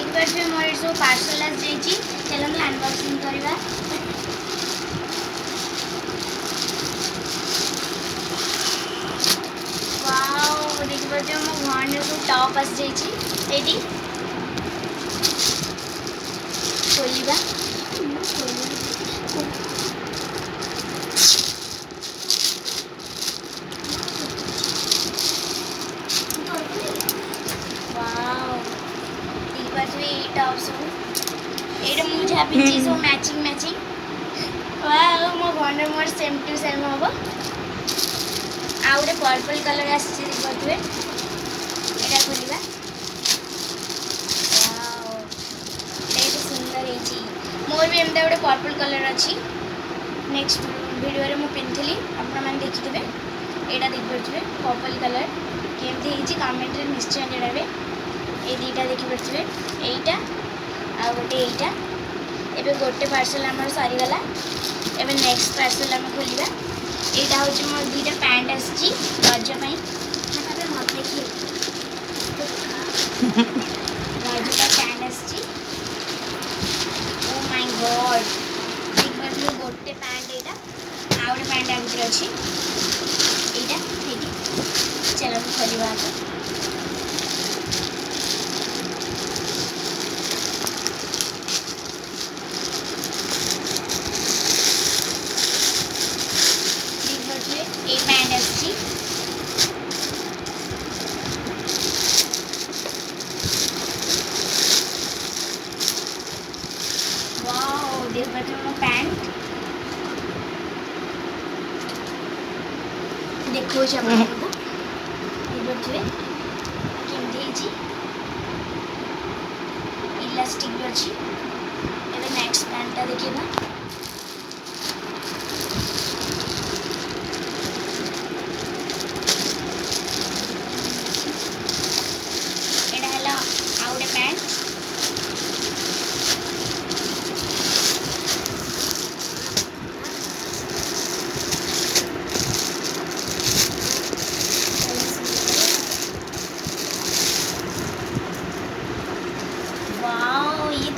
देखिए मोर ये सब पार्सल आस जाइए चलते अनबॉक्सिंग करवा वाओ देखिए मो भण सब टॉप आस जाइए खोलिबा टॉप सब ये मुझे भाभी सब मैचिंग मैचिंग वाओ मो भंडर मोर सेम टू सेम हम आ गए पर्पल कलर आसी देखिए यहाँ खोलिबा वाओ ये सुंदर है मोर भी एमती गोटे पर्पल कलर अच्छी नेक्स्ट वीडियो रे मु पिंधली आपण मैंने देखिथे यहाँ देखिए पर्पल कलर केमती कमेंट रे निश्चय जणावे ये दुटा देखिए यहीटा आ गोटे यहीटा एबे गोटे पार्सल आम सरीगला एबे नेक्स्ट पार्सल आम खोलिबा यहाँ हूँ मोर दुईटा पैंट आसी रजपाई मत देखिए रजटा पैंट आसी ओ माय गॉड देखिए गोटे पैंट यहाँ आ गए पैंट आगे अच्छी यहाँ चलो खोलिबा ये पैंट आसी वाओ देखिए मो पैंट देखो आपको देखिए केमती इलास्टिक भी अच्छी एबे नेक्स्ट पैंटा देखिए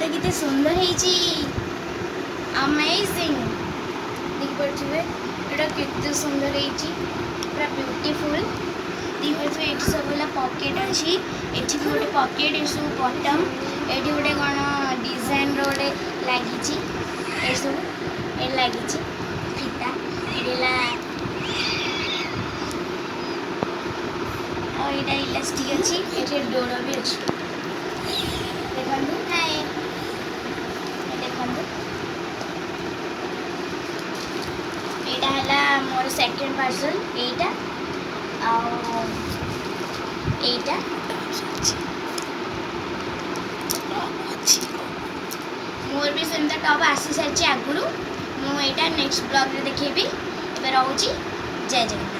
कितने सुंदर है अमेजिंग देखिए यहाँ केते सुंदर है पूरा ब्यूटीफुल देखिए ये सब पॉकेट अच्छी ये गोटे पॉकेट ये सब बटम ये गोटे कौन डिजाइन रोटे लगी ये सब ये लगी फीता यहाँ इलास्टिक अच्छी ये डोर भी अच्छी देखो हाय यहाँ मोर सेकेंड पार्सल यहीटा आईटा मोर भी सेमता टॉप आसी सारी आगुरी मुझे नेक्स्ट ब्लॉग रे देखी रोची जय जगन्नाथ।